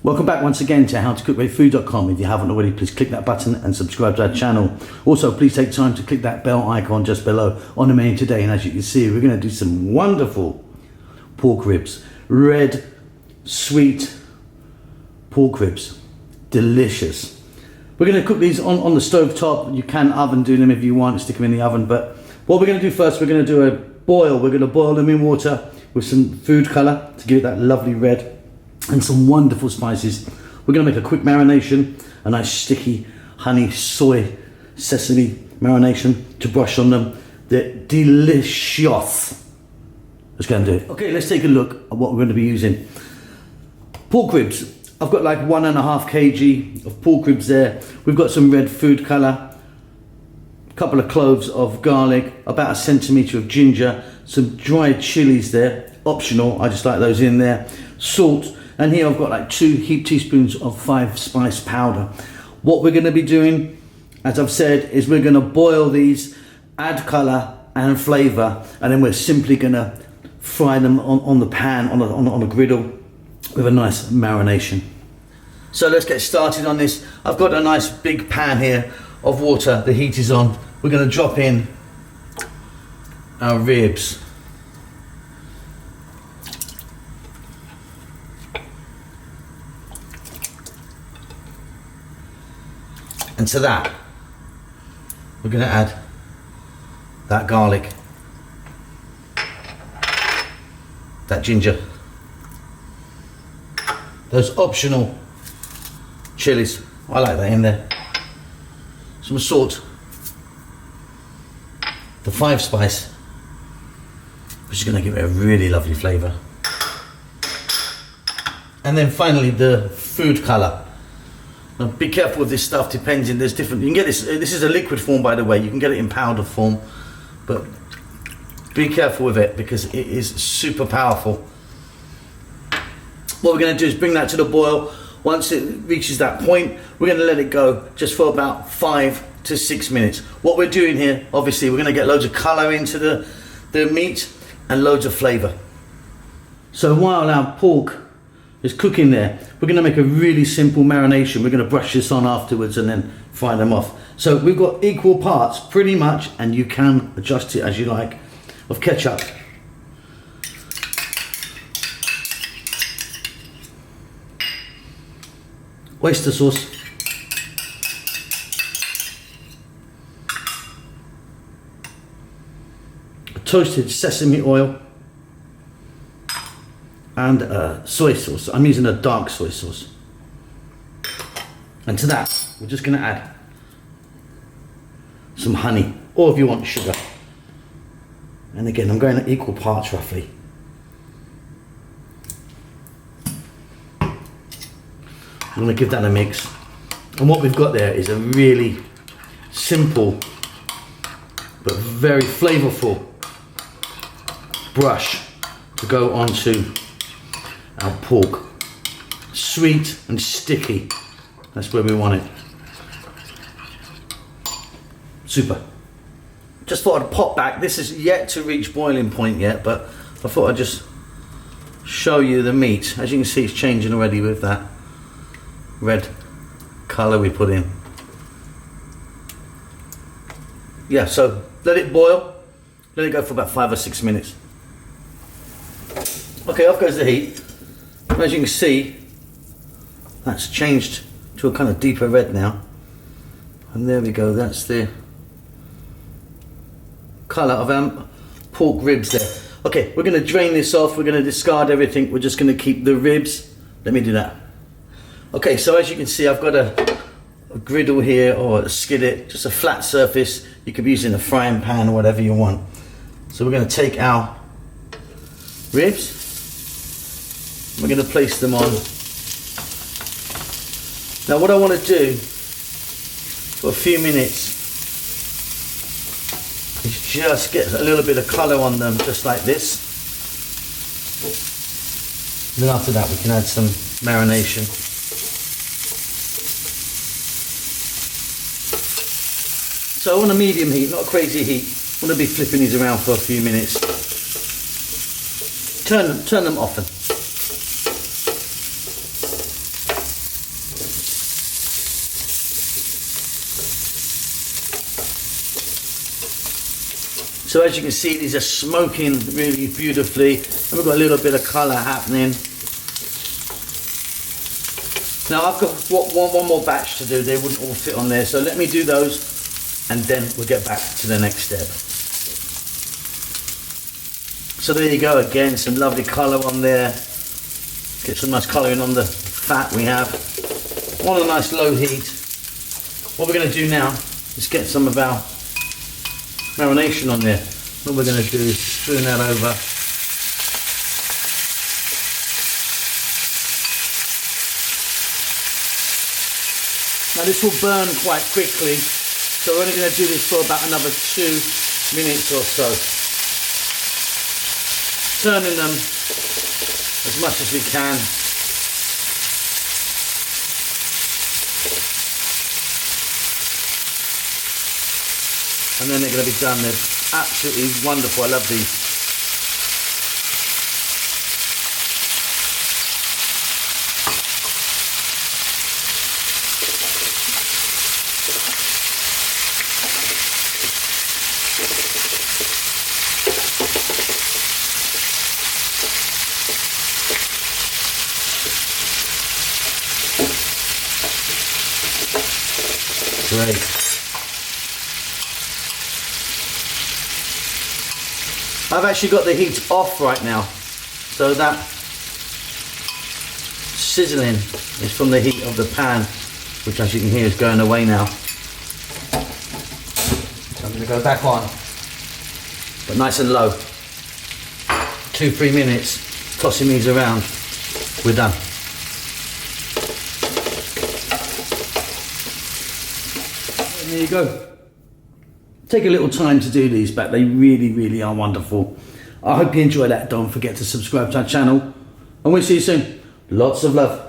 Welcome back once again to howtocookwithfood.com. If you haven't already, please click that button and subscribe to our channel. Also, please take time to click that bell icon just below on the menu today. And as you can see, we're going to do some wonderful pork ribs. Red, sweet pork ribs. Delicious. We're going to cook these on the stove top. You can oven do them if you want, stick them in the oven. But what we're going to do first, we're going to do a boil. We're going to boil them in water with some food colour to give it that lovely red. And some wonderful spices. We're going to make a quick marination, a nice sticky honey, soy, sesame marination to brush on them. They're delicious. Let's go and do it. Okay, let's take a look at what we're going to be using. Pork ribs. I've got like 1.5 kg of pork ribs there. We've got some red food colour, a couple of cloves of garlic, about 1 centimetre of ginger, some dried chilies there, optional, I just like those in there, salt. And here I've got like 2 heaped teaspoons of 5-spice powder. What we're going to be doing, as I've said, is we're going to boil these, add colour and flavour, and then we're simply going to fry them on the pan, on a griddle, with a nice marination. So let's get started on this. I've got a nice big pan here of water. The heat is on. We're going to drop in our ribs. And to that, we're going to add that garlic, that ginger, those optional chilies, I like that in there, some salt, the 5-spice, which is going to give it a really lovely flavour, and then finally the food colour. Now be careful with this stuff, depends, there's different, you can get this is a liquid form by the way, you can get it in powder form, but be careful with it because it is super powerful. What we're going to do is bring that to the boil. Once it reaches that point, we're going to let it go just for about 5 to 6 minutes. What we're doing here, obviously, we're going to get loads of colour into the meat and loads of flavour. So while our pork is cooking there, we're going to make a really simple marination. We're going to brush this on afterwards and then fry them off. So we've got equal parts pretty much, and you can adjust it as you like, of ketchup, oyster sauce, toasted sesame oil, and soy sauce. I'm using a dark soy sauce. And to that, we're just going to add some honey, or if you want sugar. And again, I'm going at equal parts roughly. I'm going to give that a mix. And what we've got there is a really simple but very flavorful brush to go onto our pork. Sweet and sticky. That's where we want it. Super. Just thought I'd pop back. This is yet to reach boiling point yet, but I thought I'd just show you the meat. As you can see, it's changing already with that red colour we put in. Yeah, so let it boil. Let it go for about 5 or 6 minutes. Okay, off goes the heat. As you can see, that's changed to a kind of deeper red now. And there we go, that's the colour of our pork ribs there. Okay, we're going to drain this off, we're going to discard everything, we're just going to keep the ribs. Let me do that. Okay, so as you can see, I've got a griddle here, or a skillet, just a flat surface. You could be using a frying pan or whatever you want. So we're going to take our ribs, we're going to place them on. Now what I want to do for a few minutes is just get a little bit of colour on them, just like this. And then after that we can add some marination. So on a medium heat, not a crazy heat, I'm going to be flipping these around for a few minutes. Turn them often. So as you can see, these are smoking really beautifully, and we've got a little bit of colour happening. Now I've got one more batch to do. They wouldn't all fit on there, so let me do those and then we'll get back to the next step. So there you go, again, some lovely colour on there. Get some nice colouring on the fat we have. On a nice low heat. What we're going to do now is get some of our marination on there. What we're going to do is spoon that over. Now this will burn quite quickly, so we're only going to do this for about another 2 minutes or so. Turning them as much as we can. And then they're going to be done. They're absolutely wonderful. I love these. Great. I've actually got the heat off right now, so that sizzling is from the heat of the pan, which as you can hear is going away now. So I'm going to go back on, but nice and low. 2-3 minutes, tossing these around, we're done. And there you go. Take a little time to do these, but they really, really are wonderful. I hope you enjoy that. Don't forget to subscribe to our channel, and we'll see you soon. Lots of love.